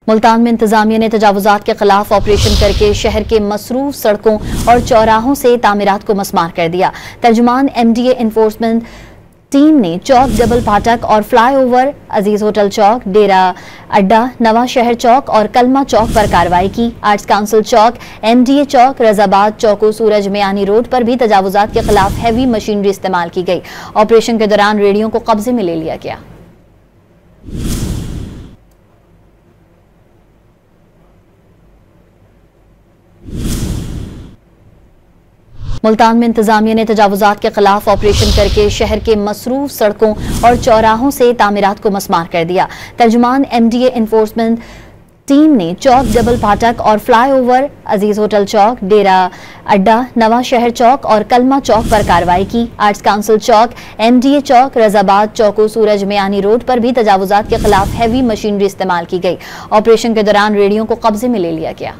मुल्तान में इंतजामिया ने तजावुजात के खिलाफ ऑपरेशन करके शहर के मसरूफ सड़कों और चौराहों से तामीरात को मस्मार कर दिया। तर्जुमान MDA इन्फोर्समेंट टीम ने चौक जबल फाटक और फ्लाईओवर, अजीज होटल चौक, डेरा अड्डा, नवा शहर चौक और कलमा चौक पर कार्रवाई की। आर्ट्स काउंसिल चौक, MDA चौक, रजाबाद चौको, सूरज मियानी रोड पर भी तजावुजात के खिलाफ हैवी मशीनरी इस्तेमाल की गई। ऑपरेशन के दौरान रेडियो को कब्जे में ले लिया गया। मुल्तान में इंतजामिया ने तजावुजात के खिलाफ ऑपरेशन करके शहर के मसरूफ सड़कों और चौराहों से तामीरात को मस्मार कर दिया। तर्जुमान MDA इन्फोर्समेंट टीम ने चौक जबल फाटक और फ्लाईओवर, अजीज होटल चौक, डेरा अड्डा, नवा शहर चौक और कलमा चौक पर कार्रवाई की। आर्ट्स काउंसिल चौक, MDA चौक, रजाबाद चौको, सूरज मियानी रोड पर भी तजावुजात के खिलाफ हैवी मशीनरी इस्तेमाल की गई। ऑपरेशन के दौरान रेडियो को कब्जे में ले लिया गया।